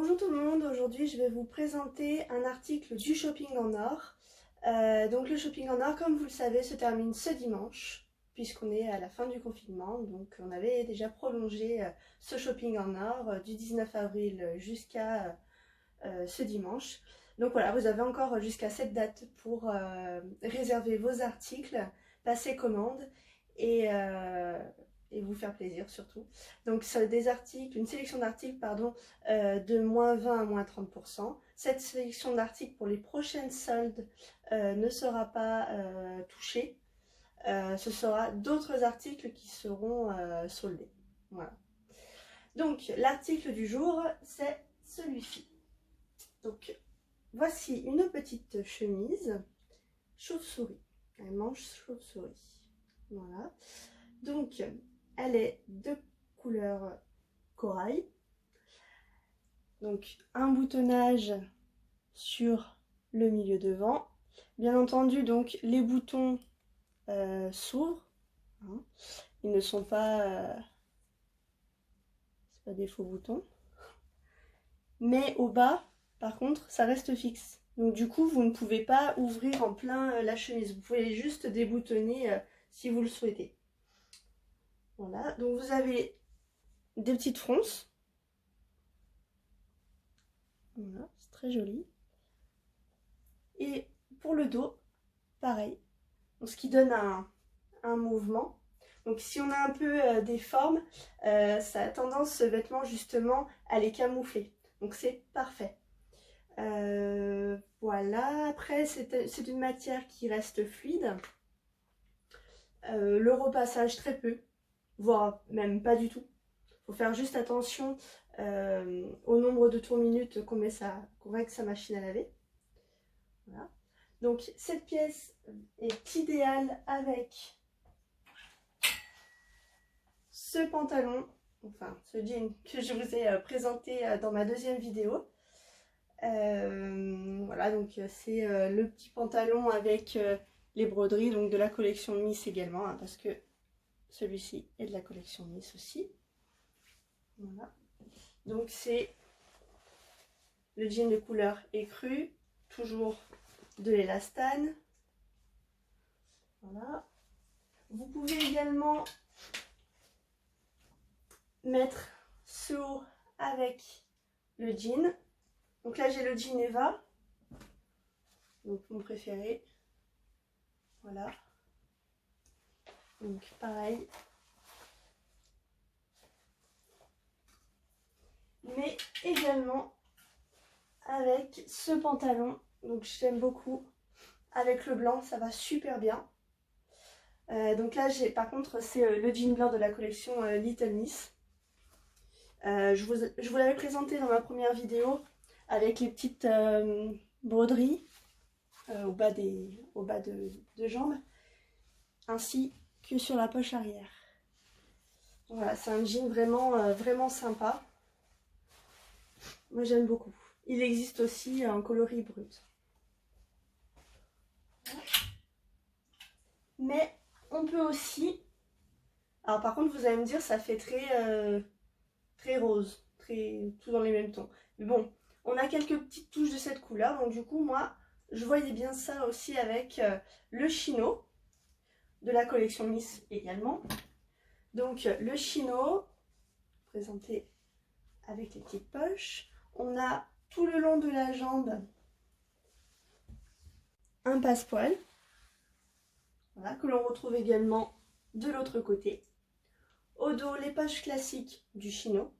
Bonjour tout le monde, aujourd'hui je vais vous présenter un article du shopping en or. Donc le shopping en or, comme vous le savez, se termine ce dimanche, puisqu'on est à la fin du confinement. Donc on avait déjà prolongé ce shopping en or du 19 avril jusqu'à ce dimanche. Donc voilà, vous avez encore jusqu'à cette date pour réserver vos articles, passer commande et vous faire plaisir surtout. Donc des articles, une sélection d'articles de moins 20 à moins 30%. Cette sélection d'articles pour les prochaines soldes ne sera pas touchée. Ce sera d'autres articles qui seront soldés. Voilà. Donc l'article du jour, c'est celui-ci. Donc voici une petite chemise chauve-souris, un manche chauve-souris. Voilà. Donc elle est de couleur corail. Donc un boutonnage sur le milieu devant. Bien entendu, donc les boutons s'ouvrent. Hein. Ils ne sont pas, c'est pas des faux boutons. Mais au bas, par contre, ça reste fixe. Donc du coup, vous ne pouvez pas ouvrir en plein la chemise. Vous pouvez juste déboutonner si vous le souhaitez. Voilà, donc vous avez des petites fronces. Voilà, c'est très joli. Et pour le dos, pareil. Donc, ce qui donne un mouvement. Donc si on a un peu des formes, ça a tendance ce vêtement justement à les camoufler. Donc c'est parfait. Voilà, après c'est une matière qui reste fluide. Le repassage très peu, voire même pas du tout. Il faut faire juste attention au nombre de tours minutes qu'on règle sa machine à laver. Voilà. Donc cette pièce est idéale avec ce pantalon, enfin ce jean que je vous ai présenté dans ma deuxième vidéo. Voilà, donc c'est le petit pantalon avec les broderies, donc de la collection Miss également, hein, parce que celui-ci est de la collection Miss aussi. Voilà. Donc c'est le jean de couleur écrue, toujours de l'élastane. Voilà. Vous pouvez également mettre ce haut avec le jean. Donc là j'ai le jean Eva, donc mon préféré. Voilà. Donc pareil. Mais également avec ce pantalon, donc j'aime beaucoup. Avec le blanc, ça va super bien. Donc là, par contre, c'est le jean blanc de la collection Little Miss. Je vous l'avais présenté dans ma première vidéo avec les petites broderies au bas de jambes, ainsi que sur la poche arrière. Voilà, c'est un jean vraiment sympa. Moi, j'aime beaucoup. Il existe aussi en coloris brut. Mais on peut aussi... Alors par contre, vous allez me dire, ça fait très rose, tout dans les mêmes tons. Mais bon, on a quelques petites touches de cette couleur. Donc du coup, moi, je voyais bien ça aussi avec le chino de la collection Miss également. Donc le chino, présenté avec les petites poches. On a tout le long de la jambe un passepoil. Voilà, que l'on retrouve également de l'autre côté. Au dos, les poches classiques du chino.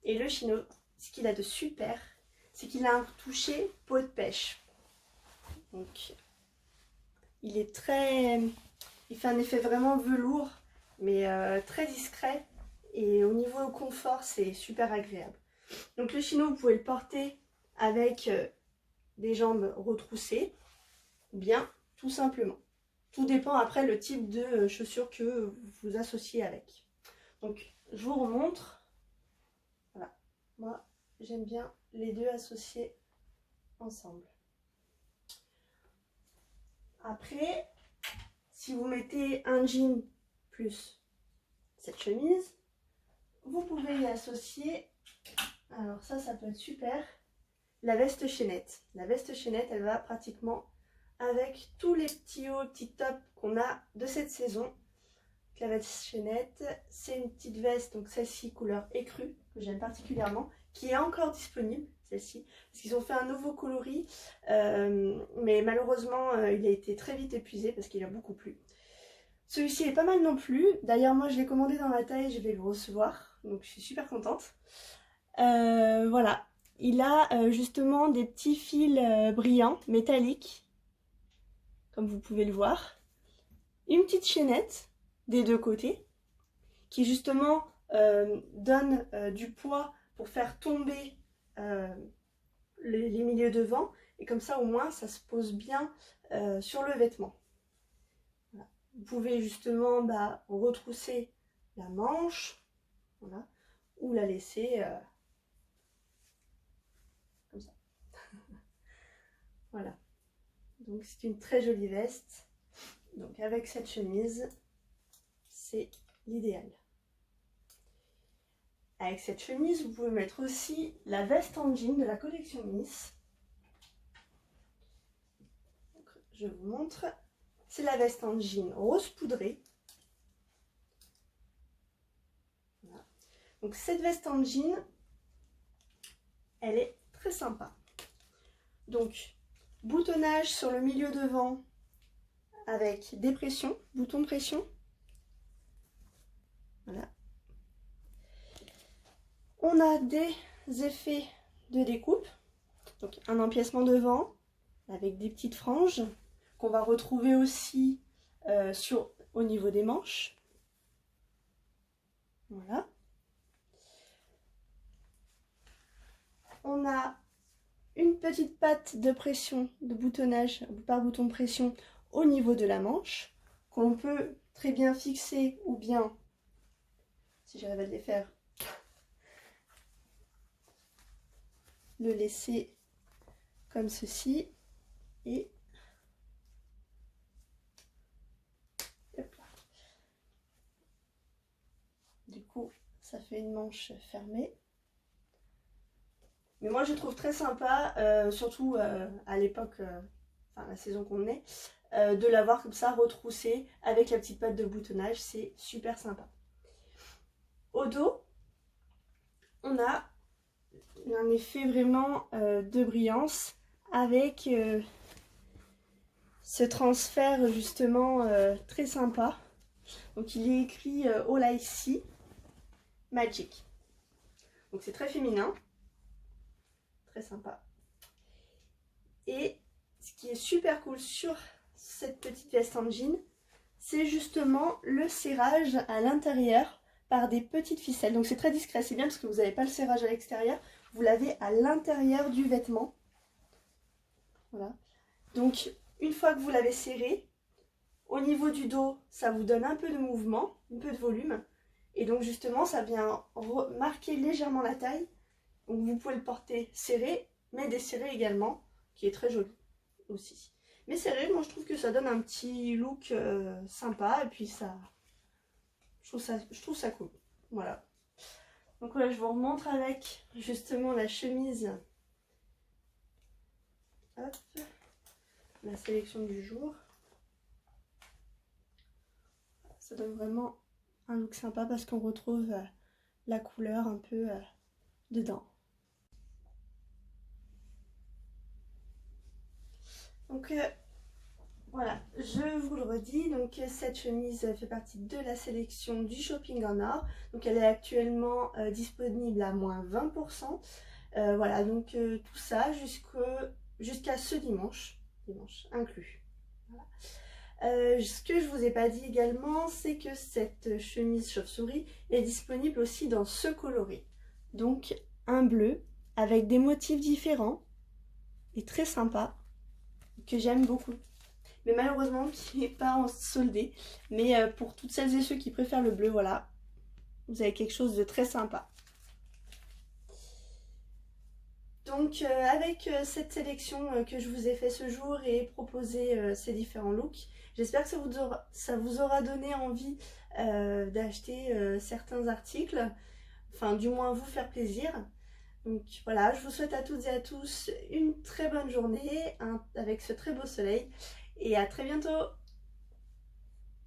Et le chino, ce qu'il a de super, c'est qu'il a un toucher peau de pêche. Donc, il fait un effet vraiment velours, mais très discret. Et au niveau confort, c'est super agréable. Donc le chino, vous pouvez le porter avec des jambes retroussées, ou bien tout simplement. Tout dépend après le type de chaussures que vous associez avec. Donc je vous remontre. Voilà. Moi, j'aime bien les deux associés ensemble. Après, si vous mettez un jean plus cette chemise, vous pouvez y associer Alors ça peut être super. La veste chaînette. La veste chaînette, elle va pratiquement avec tous les petits hauts, petits tops qu'on a de cette saison. Donc, la veste chaînette, c'est une petite veste, donc celle-ci couleur écrue, que j'aime particulièrement, qui est encore disponible, celle-ci, parce qu'ils ont fait un nouveau coloris, mais malheureusement, il a été très vite épuisé parce qu'il a beaucoup plu. Celui-ci est pas mal non plus. D'ailleurs, moi, je l'ai commandé dans la taille, je vais le recevoir, donc je suis super contente. Voilà. Il a justement des petits fils brillants, métalliques, comme vous pouvez le voir. Une petite chaînette des deux côtés, qui donne du poids pour faire tomber les milieux devant. Et comme ça, au moins, ça se pose bien sur le vêtement. Voilà. Vous pouvez justement retrousser la manche, voilà, ou la laisser... comme ça. Voilà. Donc c'est une très jolie veste. Donc avec cette chemise, c'est l'idéal. Avec cette chemise, vous pouvez mettre aussi la veste en jean de la collection Miss. Donc, je vous montre. C'est la veste en jean rose poudré. Voilà. Donc cette veste en jean, elle est très sympa. Donc boutonnage sur le milieu devant avec des pressions, boutons de pression. Voilà. On a des effets de découpe. Donc un empiècement devant avec des petites franges qu'on va retrouver aussi au niveau des manches. Voilà. On a une petite patte de pression, de boutonnage par bouton de pression au niveau de la manche, qu'on peut très bien fixer ou bien, si j'arrive à les faire, le laisser comme ceci et hop là. Du coup, ça fait une manche fermée. Mais moi je trouve très sympa, surtout à l'époque, enfin la saison qu'on est, de l'avoir comme ça retroussé avec la petite patte de boutonnage, c'est super sympa. Au dos, on a un effet vraiment de brillance avec ce transfert justement très sympa. Donc il est écrit All I See Magic. Donc c'est très féminin. Très sympa. Et ce qui est super cool sur cette petite veste en jean, c'est justement le serrage à l'intérieur par des petites ficelles. Donc c'est très discret, c'est bien parce que vous n'avez pas le serrage à l'extérieur, vous l'avez à l'intérieur du vêtement. Voilà. Donc une fois que vous l'avez serré, au niveau du dos, ça vous donne un peu de mouvement, un peu de volume. Et donc justement, ça vient marquer légèrement la taille. Donc vous pouvez le porter serré, mais desserré également, qui est très joli aussi. Mais serré, moi je trouve que ça donne un petit look sympa, et puis ça, je trouve ça cool. Voilà. Donc voilà, je vous remontre avec justement la chemise. Hop, la sélection du jour. Ça donne vraiment un look sympa parce qu'on retrouve la couleur un peu dedans. Donc voilà, je vous le redis, donc cette chemise fait partie de la sélection du Shopping en Or. Donc elle est actuellement disponible à moins 20%. Voilà, donc tout ça jusqu'à ce dimanche inclus. Voilà. Ce que je vous ai pas dit également, c'est que cette chemise chauve-souris est disponible aussi dans ce coloris. Donc un bleu avec des motifs différents et très sympa, que j'aime beaucoup. Mais malheureusement qui n'est pas en soldé. Mais pour toutes celles et ceux qui préfèrent le bleu, voilà, vous avez quelque chose de très sympa. Donc avec cette sélection que je vous ai fait ce jour et proposé ces différents looks, j'espère que ça vous aura donné envie d'acheter certains articles, enfin du moins vous faire plaisir. Donc voilà, je vous souhaite à toutes et à tous une très bonne journée avec ce très beau soleil et à très bientôt.